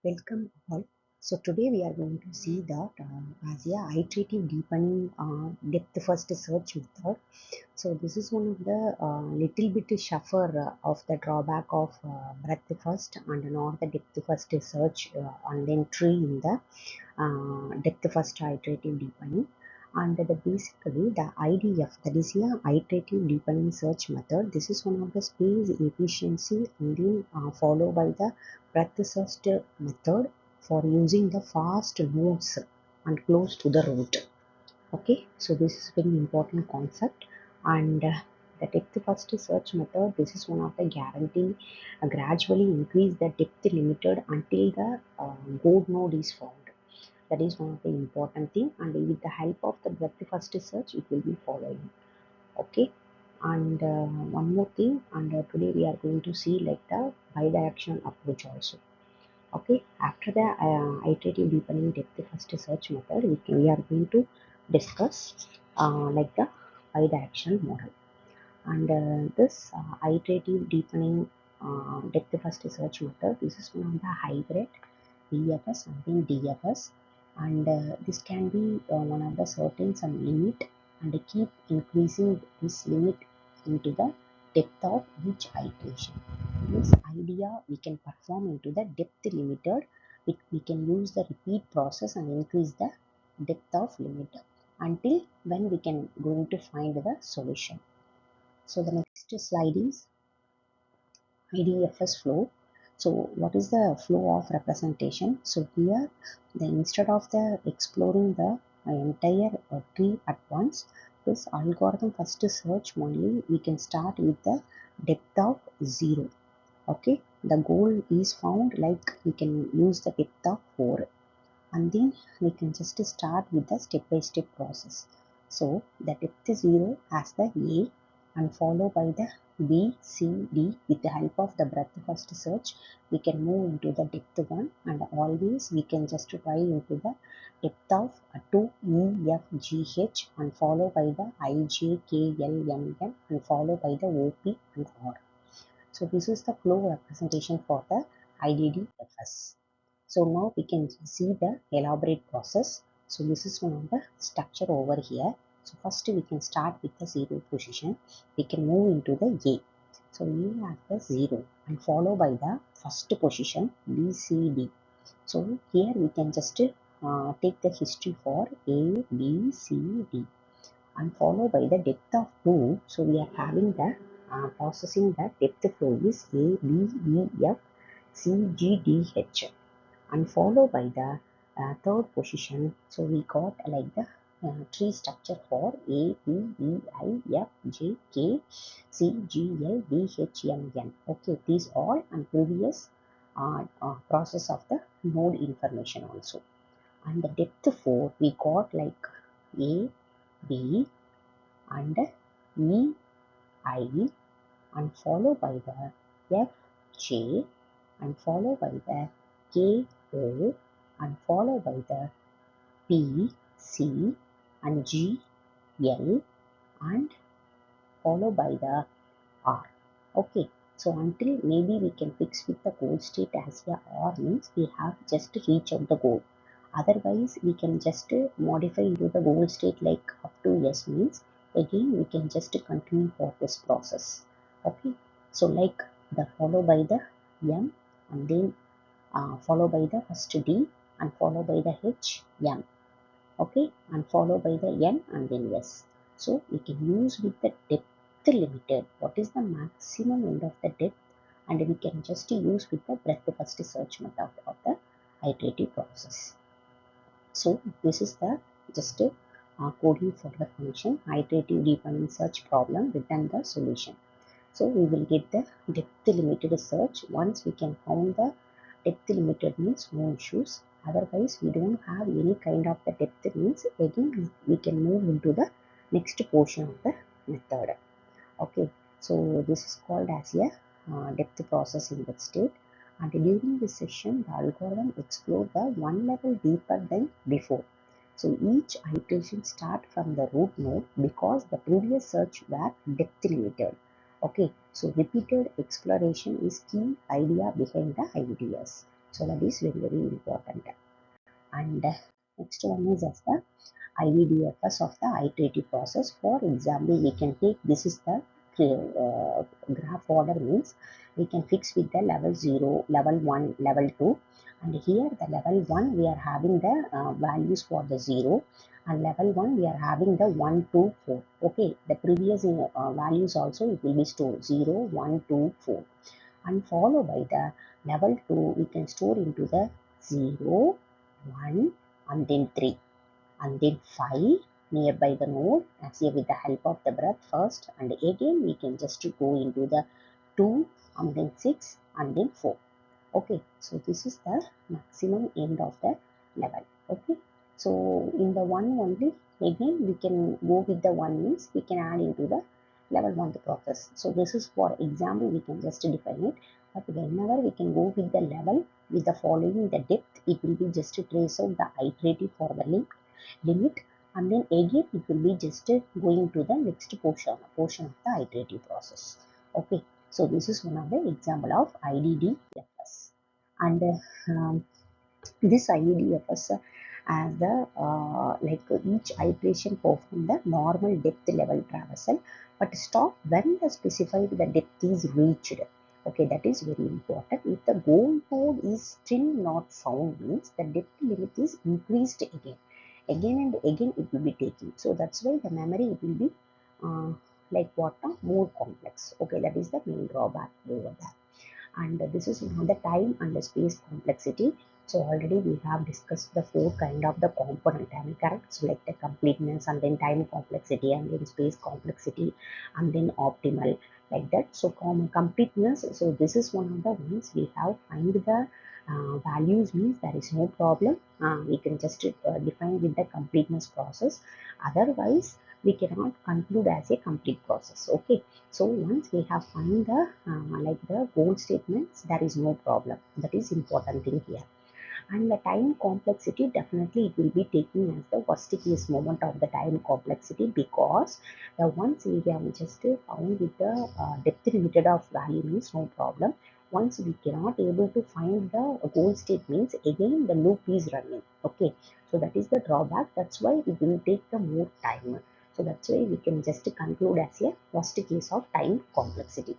Welcome all. So today we are going to see that as a iterative deepening depth first search method. So this is one of the little bit suffer of the drawback of breadth first and not the depth first search and then tree in the depth first iterative deepening. And basically the IDF, that is a iterative deepening search method. This is one of the space efficiency and then followed by the breadth search method for using the fast nodes and close to the root. Okay, so this is very important concept. And the depth first search method, this is one of the guarantee gradually increase the depth limited until the gold node is found. That is one of the important thing, and with the help of the breadth first search it will be following. Okay, and one more thing, and today we are going to see like the bidirectional approach also. Okay, after the iterative deepening depth first search method, we are going to discuss like the bidirectional model. And this iterative deepening depth first search method, this is one of the hybrid DFS and then DFS, and this can be one of the certain some limit, and keep increasing this limit into the depth of each iteration. This idea we can perform into the depth limited. We can use the repeat process and increase the depth of limit until when we can going to find the solution. So the next slide is IDFS flow. So what is the flow of representation? So here, instead of the exploring the entire tree at once, this algorithm first search only we can start with the depth of 0. Okay, the goal is found, like we can use the depth of 4, and then we can just start with the step-by-step process. So the depth 0 has the A, and followed by the B, C, D. With the help of the breadth first search, we can move into the depth 1, and always we can just try into the depth of 2, E, F, G, H, and followed by the I, J, K, L, M, N, and followed by the O, P, and R. So this is the flow representation for the IDDFS. So now we can see the elaborate process. So this is one of the structure over here. So first we can start with the 0 position. We can move into the A. So we have the 0 and followed by the first position B, C, D. So here we can just take the history for A, B, C, D, and followed by the depth of 2. So we are having the processing the depth flow is A, B, E, F, C, G, D, H, and followed by the third position. So we got like the tree structure for A, B, E, I, F, J, K, C, G, L, D, H, M, N. Okay, these all and previous process of the node information also. And the depth 4 we got like A, B, and E, I, and followed by the F, J, and followed by the K, O, and followed by the P, C, and G, L, and followed by the R. Okay, so until maybe we can fix with the goal state as a R means we have just to reach out the goal. Otherwise, we can just modify into the goal state like up to S means again we can just continue for this process. Okay, so like the followed by the M, and then followed by the first D, and followed by the H, M. Okay, and followed by the N and then S. So we can use with the depth limited. What is the maximum end of the depth? And we can just use with the breadth first search method of the iterative process. So this is the just coding for the function iterative deepening search problem within the solution. So we will get the depth limited search. Once we can found the depth limited means no issues. Otherwise we don't have any kind of the depth means again we can move into the next portion of the method. Okay, so this is called as a depth processing with state. And during this session, the algorithm explored the one level deeper than before. So each iteration start from the root node because the previous search were depth limited. Okay, so repeated exploration is key idea behind the ideas. So that is very, very important. And next one is as the IDDFS of the iterative process. For example, we can take this is the graph order, means we can fix with the level 0, level 1, level 2, and here the level 1 we are having the values for the 0, and level 1 we are having the 1, 2, 4. Okay, the previous values also it will be stored 0, 1, 2, 4, and followed by the level 2 we can store into the 0, 1, and then 3, and then 5 nearby the node, as here with the help of the breadth first, and again we can just go into the 2, and then 6, and then 4. Okay, so this is the maximum end of the level. Okay, so in the one only, again we can go with the one, means we can add into the level 1 the process. So this is for example, we can just define it, but whenever we can go with the level with the following the depth, it will be just to trace out the iterative for the limit, and then again it will be just going to the next portion of the iterative process. Okay, so this is one of the example of IDDFS. And this IDDFS as the like each iteration perform the normal depth level traversal, but stop when the specified the depth is reached. Okay, that is very important. If the goal node is still not found, means the depth limit is increased again and again it will be taken. So that's why the memory it will be uh, like what more complex. Okay, that is the main drawback over there. And this is now the time and the space complexity. So already we have discussed the four kind of the component, am I correct? So like the completeness, and then time complexity, and then space complexity, and then optimal, like that. So completeness, so this is one of the ones we have find the values, means there is no problem. We can just define with the completeness process. Otherwise we cannot conclude as a complete process. Okay, so once we have find the like the goal statements, there is no problem. That is important thing here. And the time complexity, definitely it will be taken as the worst case moment of the time complexity, because the once we have just found with the depth limited of value, means no problem. Once we cannot able to find the goal state, means again the loop is running. Okay, so that is the drawback. That's why it will take the more time. So that's why we can just conclude as a worst case of time complexity.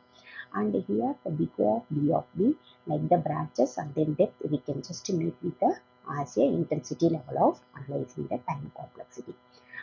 And here the big of B of B, like the branches, and then depth we can just make with the as a intensity level of analyzing the time complexity.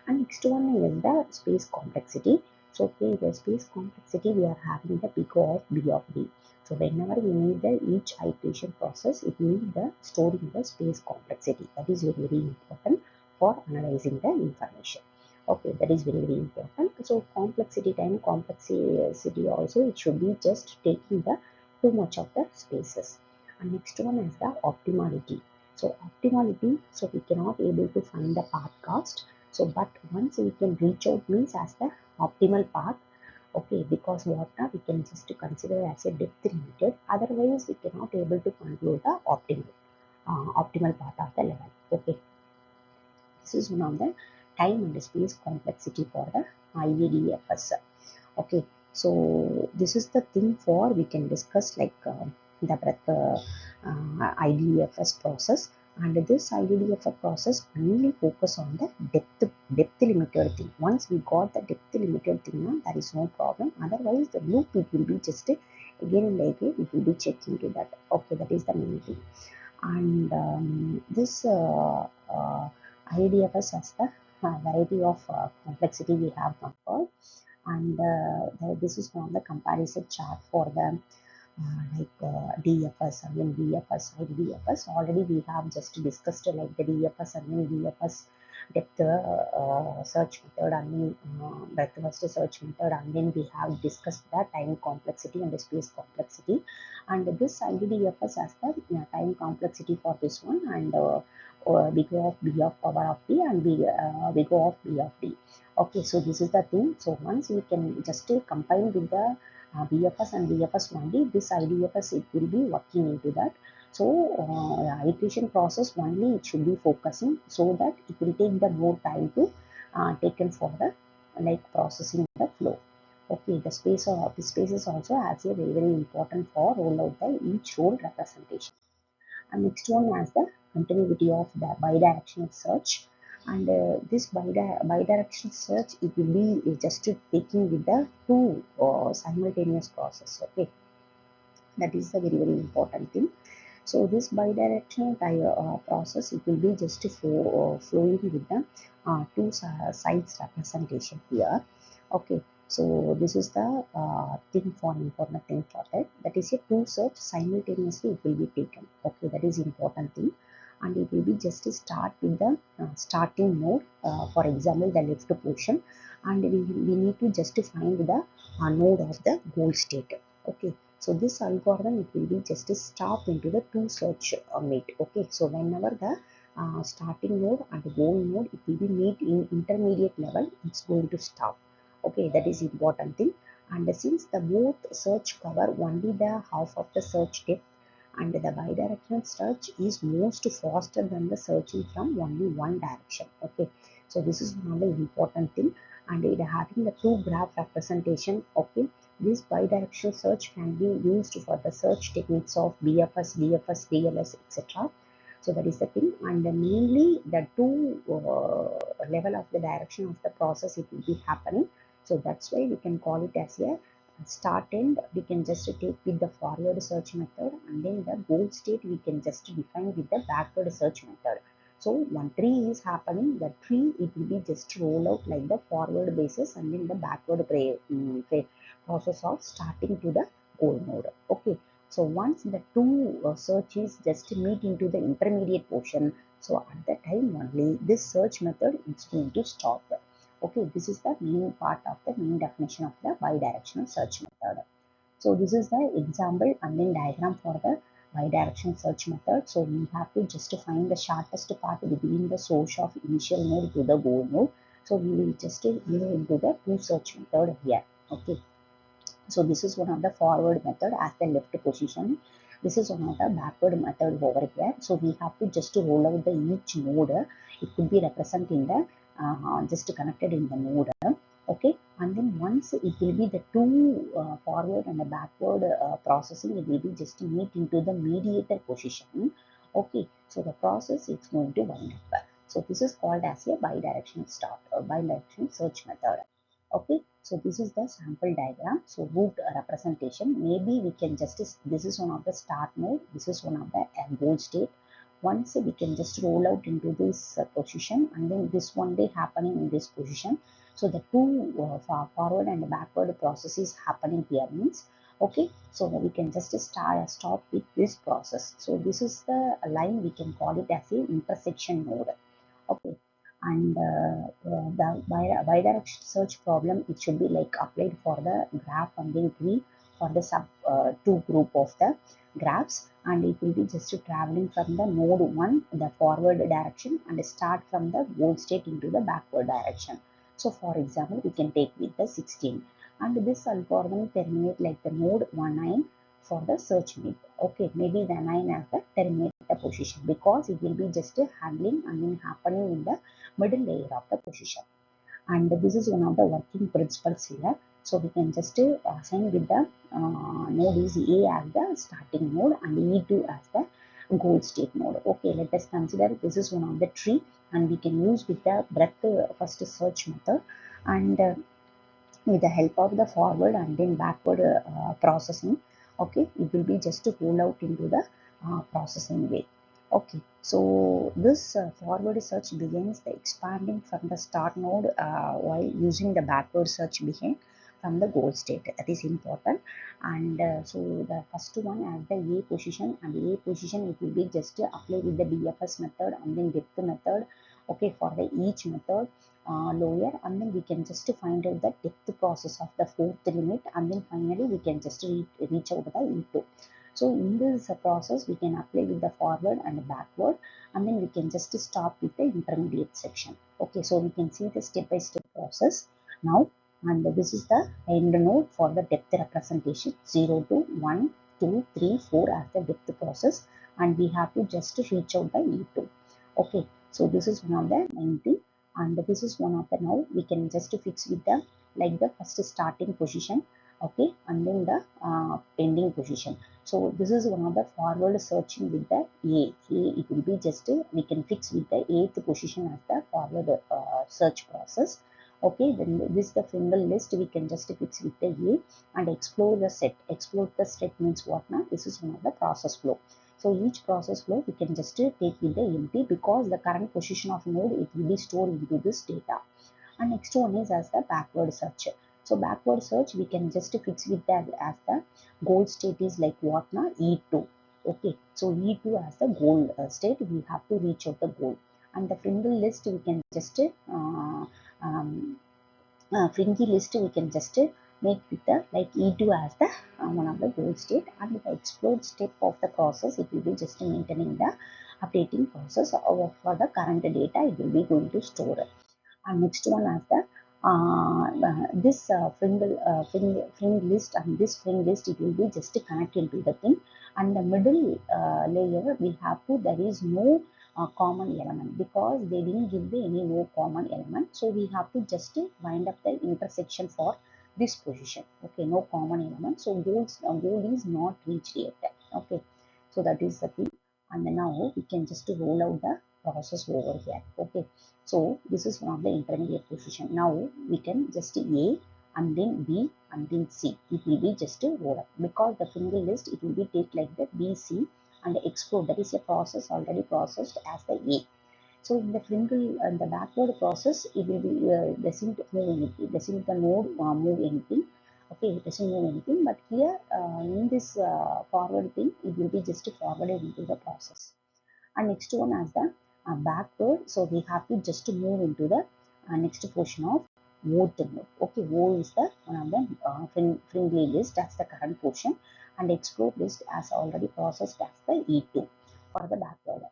And next one is the space complexity. So okay, the space complexity we are having the big of B of D. So whenever we need the each iteration process, it need the storing the space complexity. That is very, very important for analyzing the information. Okay, that is very, very important. So complexity, time complexity also, it should be just taking the too much of the spaces. And next one is the optimality. So optimality, so we cannot able to find the path cost. So but once we can reach out, means as the optimal path. Okay, because what now we can just consider as a depth limited. Otherwise we cannot able to conclude the optimal path of the level. Okay, this is one of the time and space complexity for the IEDFS. Okay, so this is the thing for we can discuss like the breadth IDFS process, and this IDFS process only focus on the depth limited thing. Once we got the depth limited thing, now there is no problem. Otherwise the loop it will be just again and again it will be checking to that. Okay, that is the main thing. And this IDFS has the variety of complexity we have covered, and this is one of the comparison chart for the DFS and then VFS, IDFS. Already we have just discussed like the DFS and then VFS depth search method, and then breadth first search method, and then we have discussed the time complexity and the space complexity. And this IDFS has the time complexity for this one, and we go of B of power of D, and we go of B of D. Okay, so this is the thing. So once we can just combine with the BFS and VFS only, this IDFS it will be working into that. So iteration process only it should be focusing, so that it will take the more time to taken for the like processing the flow. Okay, the space is also as a very, very important for roll out the each role representation. and next one as the continuity of the bidirectional search. And this bidirectional search, it will be just taking with the two simultaneous process. Okay, that is the very important thing. So this bidirectional process, it will be just flowing with the two sides representation here. Okay, so this is the thing for important thing for that. That is a two search simultaneously it will be taken. Okay, that is important thing, and it will be just to start with the starting node. For example, the left portion, and we need to just find the node of the goal state. Okay, so this algorithm, it will be just a stop into the two search meet. Okay, so whenever the starting node and the goal node, it will be meet in intermediate level, it's going to stop. Okay, that is important thing. And since the both search cover only the half of the search depth, and the bidirectional search is most faster than the searching from only one direction. Okay, so this is one of the important thing, and it having the two graph representation. Okay, this bidirectional search can be used for the search techniques of BFS, DFS, DLS, etc. So that is the thing, and mainly the two level of the direction of the process, it will be happening. So that's why we can call it as a start end. We can just take with the forward search method, and then the goal state we can just define with the backward search method. So one tree is happening, the tree, it will be just roll out like the forward basis, and then the backward process of starting to the goal node. Okay, so once the two searches just meet into the intermediate portion, so at that time only this search method is going to stop. Okay, this is the main part of the main definition of the bidirectional search method. So this is the example and then diagram for the bidirectional search method. So we have to just find the shortest path between the source of initial node to the goal node. So we will just move into the two search method here. Okay. So this is one of the forward method as the left position. This is one of the backward method over here. So we have to just roll out the each node. It could be represented in the just connected in the node. Okay, and then once it will be the two forward and the backward processing, it will be just meet into the mediator position. Okay, so the process is going to wind up. So this is called as a bidirectional start or bidirectional search method. Okay, so this is the sample diagram. So root representation, maybe we can just, this is one of the start node, this is one of the goal state. Once we can just roll out into this position, and then this one day happening in this position. So the two forward and backward processes happening here means, okay, so we can just stop with this process. So this is the line, we can call it as a intersection node. Okay, and the bidirectional search problem, it should be like applied for the graph and then tree for the sub two group of the graphs, and it will be just traveling from the node 1 the forward direction and start from the goal state into the backward direction. So for example, we can take with the 16, and this algorithm terminate like the node 19 for the search mid. Okay, maybe the 9 as the terminate the position, because it will be just handling and then happening in the middle layer of the position. And this is one of the working principles here. So we can just assign with the node is A as the starting node and E2 as the goal state node. Okay, let us consider this is one of the tree, and we can use with the breadth first search method, and with the help of the forward and then backward processing. Okay, it will be just to roll out into the processing way. Okay, so this forward search begins the expanding from the start node while using the backward search begin from the goal state. That is important. And so the first one as the A position, and A position it will be just apply with the DFS method and then depth method. Okay, for the each method lower, and then we can just find out the depth process of the fourth limit, and then finally we can just reach out the E2. So in this process we can apply with the forward and backward, and then we can just stop with the intermediate section. Okay, so we can see the step-by-step process now, and this is the end node for the depth representation 0 to 1, 2, 3, 4 as the depth process, and we have to just reach out the E2. Okay, so this is one of the 90, and this is one of the, now we can just fix with the, like the first starting position. Okay, and then the pending position. So this is one of the forward searching with the A. It will be just we can fix with the 8th position as the forward search process. Okay, then this is the single list we can just fix with the A and explore the set. Explore the set means what now? This is one of the process flow. So each process flow we can just take with the empty because the current position of node it will be stored into this data. And next one is as the backward search. So backward search we can just fix with that as the goal state is like what now? E2. Okay, so E2 as the goal state we have to reach out the goal. And the fringy list we can just um, fringy list we can just make with the like E2 as the one of the goal state, and the explode step of the process it will be just maintaining the updating process for the current data it will be going to store. And next one as the this fring list, and this fring list it will be just connected to the thing, and the middle layer we have to there is no common element because they didn't give the any no common element, so we have to just wind up the intersection for this position. Okay, no common element, so goal is not reached yet. Okay, so that is the thing, and now we can just roll out the process over here. Okay, so this is one of the intermediate position. Now we can just A and then B and then C. It will be just a roll up because the single list it will be take like that B, C and explode. That is a process already processed as the A. So in the single and the backward process, it will be doesn't move anything. Doesn't the node move anything? Okay, it doesn't move anything. But here in this forward thing, it will be just forwarded into the process. And next one as the backward, so we have to just move into the next portion of vote node. Okay, O is the one of the friendly list as the current portion, and explode list as already processed as the E2 for the backward.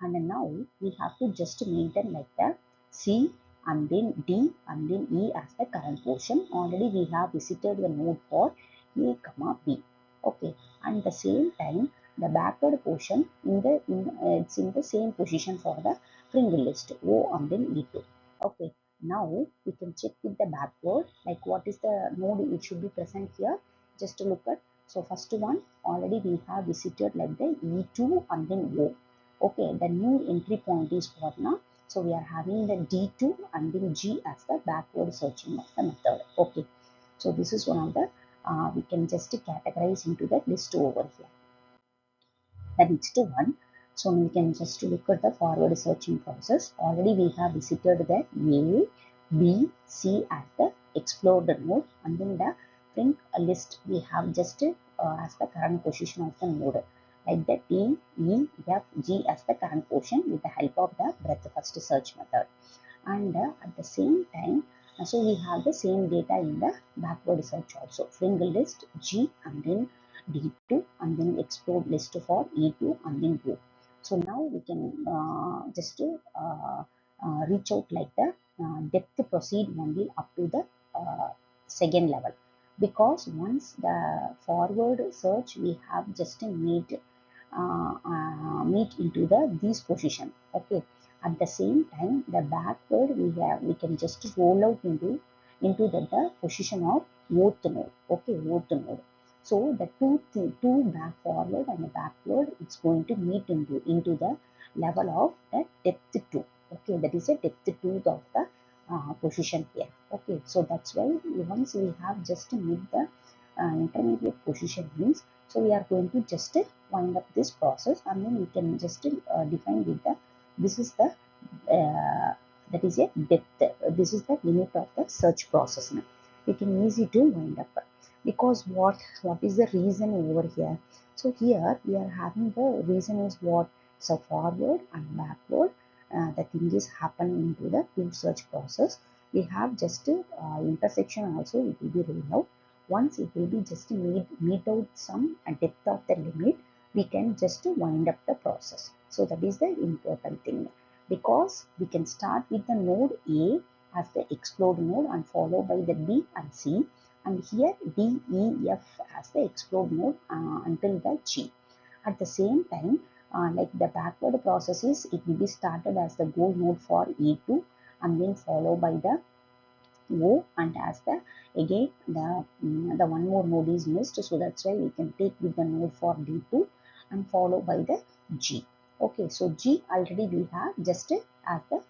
And then now we have to just maintain like the C and then D and then E as the current portion. Already we have visited the node for A comma B. Okay, and the same time the backward portion it's in the same position for the fringe list O and then E2. Okay, now we can check with the backward like what is the node it should be present here. Just to look at, so first one already we have visited like the E2 and then O. Okay, the new entry point is what now? So we are having the D2 and then G as the backward searching of the method. Okay, so this is one of the we can just categorize into the list over here. The next one, so we can just look at the forward searching process. Already we have visited the A, B, C as the explored node, and then the print list we have just as the current position of the node, like the T, E, F, G as the current position with the help of the breadth first search method. And at the same time, so we have the same data in the backward search also. Single list G and then D2 and then explode list for E2 and then O. So now we can just reach out like the depth proceed only up to the second level, because once the forward search we have just made meet into the this position. Okay, at the same time the backward we can just roll out into the position of both node. Okay, both node. So the two back forward and the backward it's going to meet into the level of the depth 2. Okay, that is a depth 2 of the position here. Okay, so that's why once we have just meet the intermediate position means, so we are going to just wind up this process, and then we can just define with the this is the that is a depth, this is the limit of the search process. Now we can easy to wind up, because what is the reason over here? So here we are having the reason is what, so forward and backward the thing is happen into the two search process. We have just intersection also it will be rolled out. Once it will be just meet out some depth of the limit, we can just wind up the process. So that is the important thing, because we can start with the node A as the explode node and followed by the B and C, and here D, E, F as the explode node until the G. At the same time, like the backward processes, it will be started as the goal node for E2 and then followed by the O, and as the again the one more node is missed, so that's why we can take with the node for D2 and follow by the G. Okay, so G already we have just as the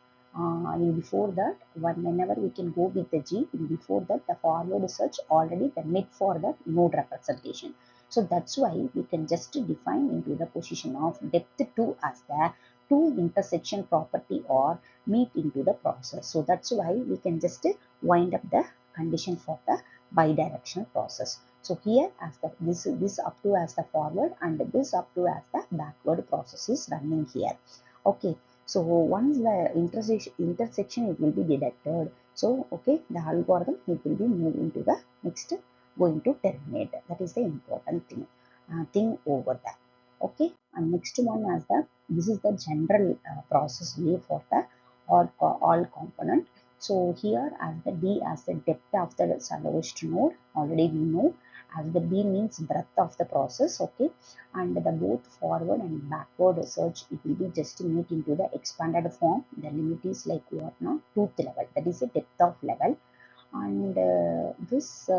before that whenever we can go with the G, before that the forward search already the mid for the node representation. So that's why we can just define into the position of depth 2 as the two intersection property or meet into the process. So that's why we can just wind up the condition for the bidirectional process. So here as the this up to as the forward and this up to as the backward process is running here. Okay, so once the intersection it will be detected. So okay, the algorithm it will be moved into the next going to terminate. That is the important thing over that. Okay, and next one as the this is the general process way for the all component. So here as the D as the depth of the lowest node already we know, as the B means breadth of the process. Okay, and the both forward and backward search it will be just meet into the expanded form. The limit is like what now, tooth level, that is the depth of level. And this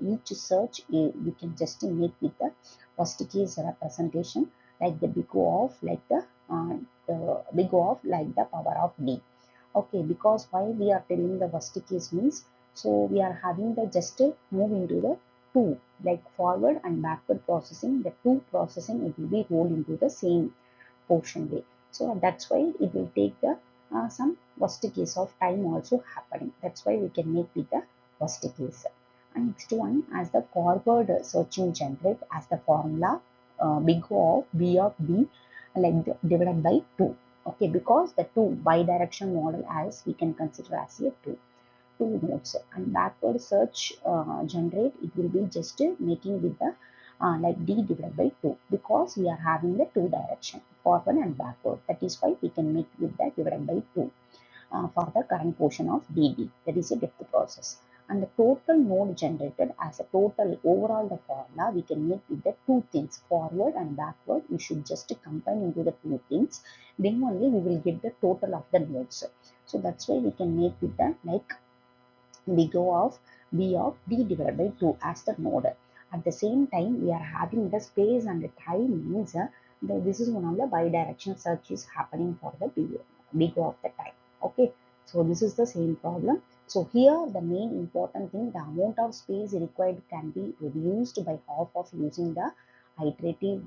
each search we can just make with the first case representation like the big O of like the big O of like the power of D. Okay, because why we are telling the worst case means, so we are having the just move into the two like forward and backward processing, the two processing it will be rolled into the same portion way. So that's why it will take the some worst case of time also happening. That's why we can make with the worst case. And next one as the forward searching generate as the formula big O of B of D like divided by 2. Okay, because the two bidirectional model as we can consider as a two nodes, and backward search generate it will be just making with the like D divided by 2 because we are having the two direction forward and backward. That is why we can make with that divided by 2 for the current portion of DD, that is a depth process. And the total node generated as a total overall the formula we can make with the two things forward and backward. We should just combine into the two things, then only we will get the total of the nodes. So that's why we can make with the like big O of B of D divided by 2 as the node. At the same time, we are having the space and the time means this is one of the bidirectional search is happening for the big O of the time. Okay, so this is the same problem. So here the main important thing, the amount of space required can be reduced by half of using the iterative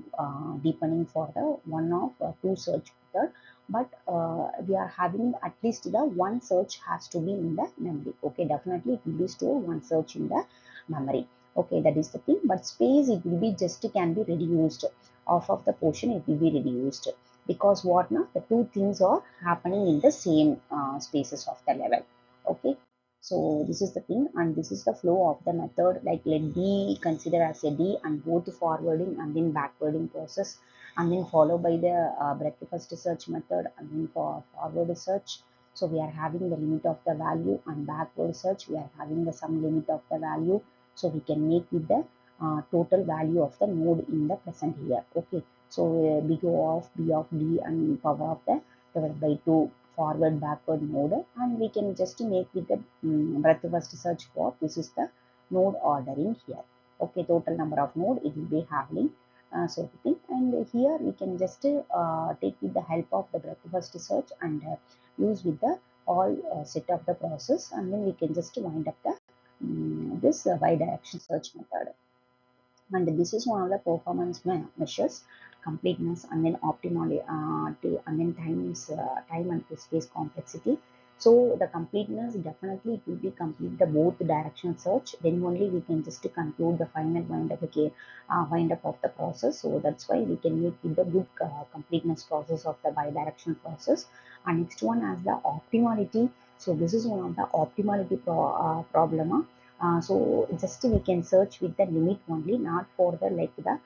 deepening for the one of two search method, but we are having at least the one search has to be in the memory. Okay, definitely it will be stored one search in the memory. Okay, that is the thing, but space it will be just can be reduced, off of the portion it will be reduced because what now the two things are happening in the same spaces of the level. Okay, so this is the thing, and this is the flow of the method. Like let D consider as a D and both forwarding and then backwarding process, and then followed by the breadth first search method, and then for forward search. So we are having the limit of the value, and backward search we are having the some limit of the value. So we can make with the total value of the node in the present here. Okay, so big O of B of D and power of the divided by 2 forward backward node, and we can just make with the breadth first search for this is the node ordering here. Okay, total number of node it will be having so everything, and here we can just take with the help of the breadth first search and use with the all set of the process, and then we can just wind up the this bidirectional search method. And this is one of the performance measures, completeness and then optimal and then time and space complexity. So the completeness definitely it will be complete the both direction search, then only we can just conclude the final wind up of the process. So that's why we can make it the good completeness process of the bidirectional process. And next one as the optimality. So this is one of the optimality problem. So just we can search with the limit only, not for the like the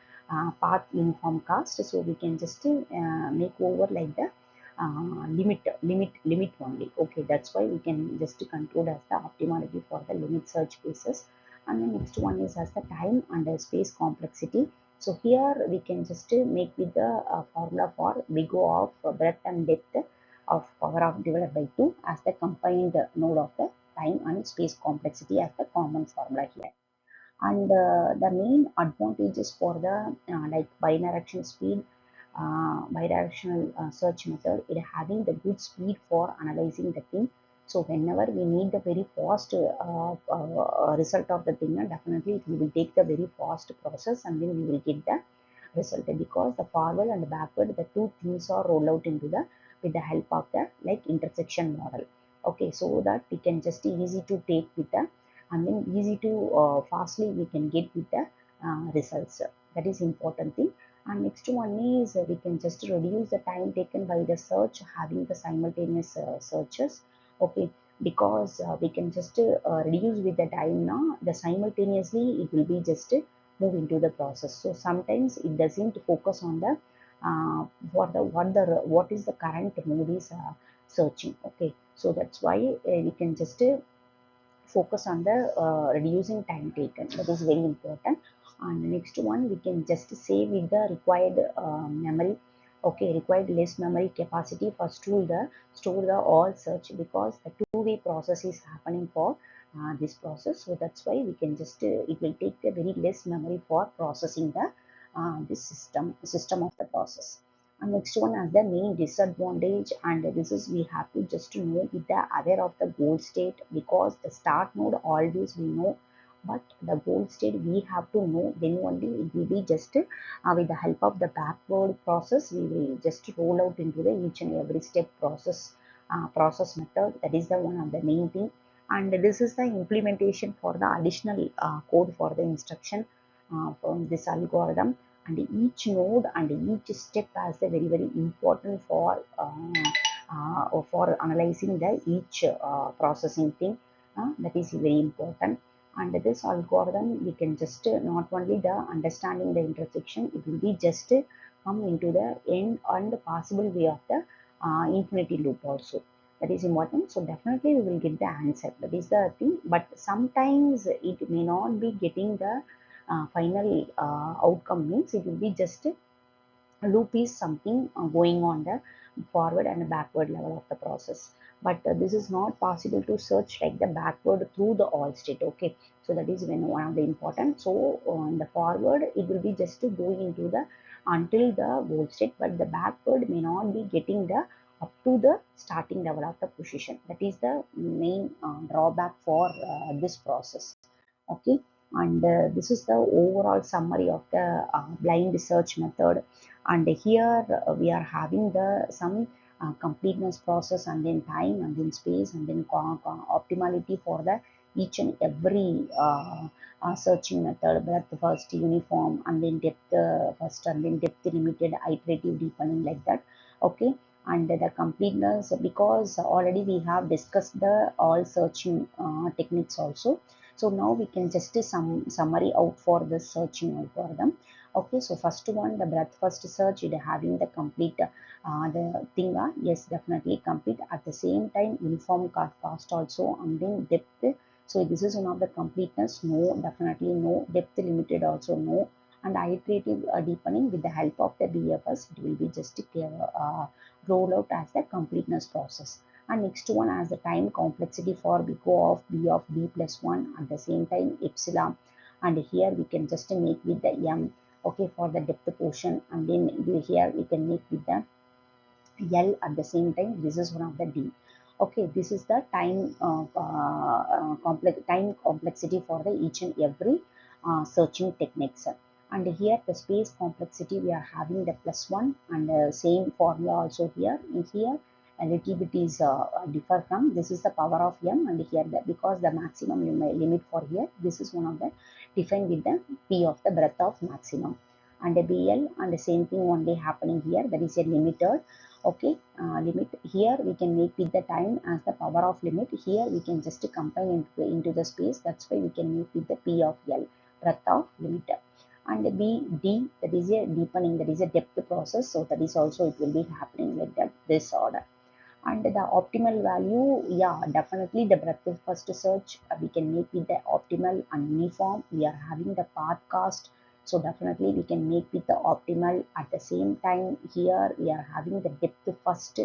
path uniform cast. So we can just make over like the limit only. Okay, that's why we can just conclude as the optimality for the limit search basis. And the next one is as the time and the space complexity. So here we can just make with the formula for big O of breadth and depth of power of divided by 2 as the combined node of the time and space complexity as the common formula here. And the main advantages for the like bidirectional speed, bidirectional search method, it having the good speed for analyzing the thing. So whenever we need the very fast result of the thing, definitely we will take the very fast process and then we will get the result, because the forward and backward, the two things are rolled out into the with the help of the like intersection model. Okay, so that we can just easy to take with the, and then easy to fastly we can get with the results. That is important thing. And next one is we can just reduce the time taken by the search having the simultaneous searches. Okay, because we can just reduce with the time now, the simultaneously it will be just move into the process. So sometimes it doesn't focus on the what is the current mode is searching. Okay, so that's why we can just focus on the reducing time taken. That is very important. And the next one, we can just save with the required memory. Okay, required less memory capacity for store the all search, because the two-way process is happening for this process. So that's why we can just it will take a very less memory for processing the this system of the process. And next one as the main disadvantage, and this is we have to just know with the aware of the goal state, because the start node always we know, but the goal state we have to know, then only it will be just with the help of the backward process we will just roll out into the each and every step process method. That is the one of the main thing. And this is the implementation for the additional code for the instruction from this algorithm. And each node and each step has a very important for analyzing the each processing thing. That is very important. And this algorithm we can just not only the understanding the intersection, it will be just come into the end and possible way of the infinity loop also. That is important. So definitely we will get the answer. That is the thing. But sometimes it may not be getting the final outcome, means it will be just loop is something going on the forward and backward level of the process. But this is not possible to search like the backward through the all state. Okay, so that is when one of the important. So on the forward it will be just to going into the until the goal state, but the backward may not be getting the up to the starting level of the position. That is the main drawback for this process. Okay, and this is the overall summary of the blind search method. And here we are having the some completeness process, and then time, and then space, and then optimality for the each and every searching method. Breadth first, uniform, and then depth first, and then depth limited, iterative, deepening, like that. Okay, and the completeness, because already we have discussed the all searching techniques also. So now we can just summary out for the searching algorithm. Okay, so first one, the breadth first search, it having the complete the thing. Yes, definitely complete. At the same time, uniform cost also, and then depth. So this is one of the completeness. No, definitely no. Depth limited also no. And iterative deepening with the help of the BFS, it will be just roll out as the completeness process. And next one as the time complexity for big of b plus 1, at the same time epsilon, and here we can just make with the m. Okay, for the depth portion, and then here we can make with the L at the same time. This is one of the D. Okay, this is the time time complexity for the each and every searching techniques. And here the space complexity we are having the plus 1, and same formula also here. In here a little bit is differ from this is the power of m, and here that because the maximum limit for here, this is one of the defined with the p of the breadth of maximum. And the BL, and the same thing only happening here, that is a limited. Okay, limit here we can make with the time as the power of limit. Here we can just combine into the space. That's why we can make with the p of L, breadth of limit. And B D, that is a deepening, that is a depth process. So that is also it will be happening like that, this order. And the optimal value, yeah, definitely the breadth first search we can make with the optimal and uniform. We are having the path cost, so definitely we can make with the optimal. At the same time here we are having the depth first,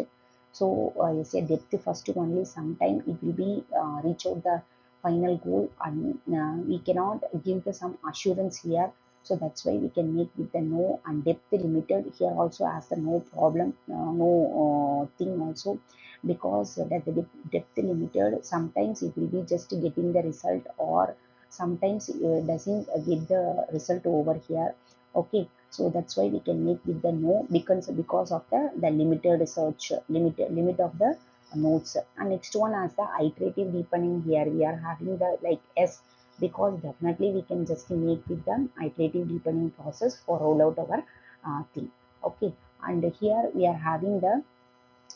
So you say depth first only, sometime it will be reach out the final goal, and we cannot give the some assurance here. So that's why we can make with the no, and depth limited here also as the no problem, no thing also, because that the depth limited, sometimes it will be just getting the result, or sometimes doesn't get the result over here. Okay, so that's why we can make with the no, because of the limited search, limit of the nodes. And next one as the iterative deepening, here we are having the like S, because definitely we can just make with the iterative deepening process for roll out our thing. Okay, and here we are having the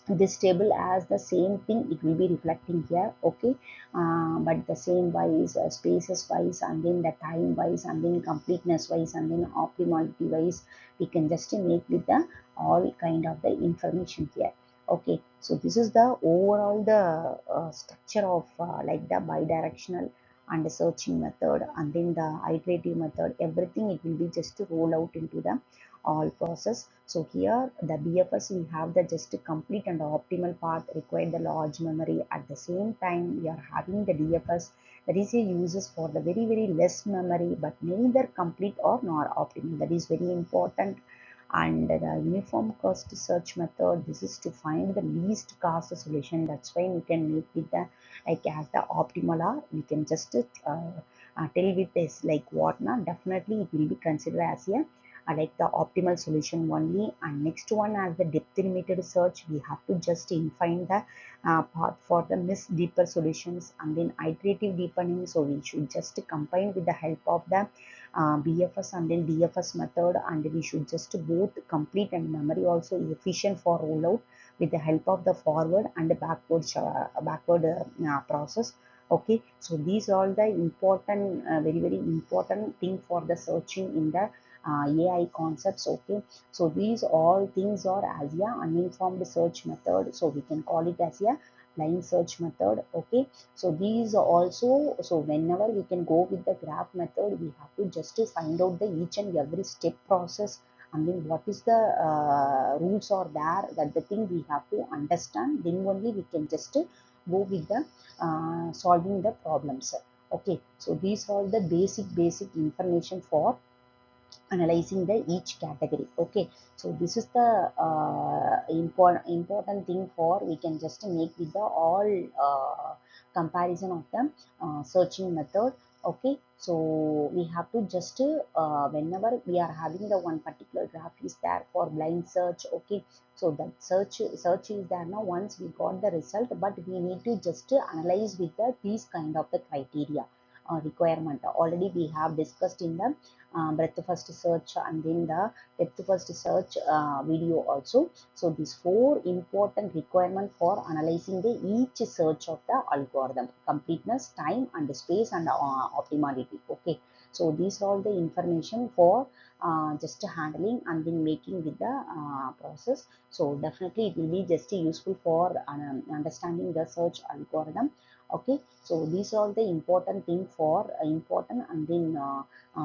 this table as the same thing, it will be reflecting here. Okay, but the same wise, spaces wise, and then the time wise, and then completeness wise, and then optimality wise, we can just make with the all kind of the information here. Okay, so this is the overall the structure of like the bidirectional and the searching method, and then the iterative method, everything it will be just to roll out into the all process. So here the BFS, we have the just complete and optimal path require the large memory. At the same time, we are having the DFS that is a uses for the very less memory, but neither complete or nor optimal. That is very important. And the uniform cost search method, this is to find the least cost solution. That's why we can make with the like as the optimal, or we can just tell with this like what now, definitely it will be considered as a like the optimal solution only. And next one as the depth limited search, we have to just find the path for the miss deeper solutions, and then iterative deepening, so we should just combine with the help of the BFS and then DFS method, and we should just both complete and memory also efficient for rollout with the help of the forward and the backward process. Okay, so these are the important very important thing for the searching in the AI concepts. Okay, so these all things are as a uninformed search method, so we can call it as a blind search method. Okay, so these also, so whenever we can go with the graph method, we have to just to find out the each and every step process, and then what is the rules are there, that the thing we have to understand, then only we can just go with the solving the problems. Okay, so these are the basic information for analyzing the each category. Okay, so this is the important thing for we can just make with the all comparison of the searching method. Okay, so we have to just whenever we are having the one particular graph is there for blind search. Okay, so that search is there now, once we got the result, but we need to just analyze with the these kind of the criteria requirement. Already we have discussed in the breadth first search, and then the depth first search video also. So these four important requirement for analyzing the each search of the algorithm: completeness, time, and space, and optimality. Okay, so these are the information for just handling and then making with the process. So definitely it will be just useful for understanding the search algorithm. Okay, so these are the important thing for important, and then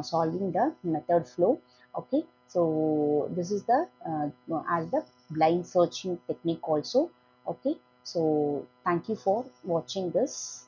solving the method flow. Okay, so this is the as the blind searching technique also. Okay, so thank you for watching this.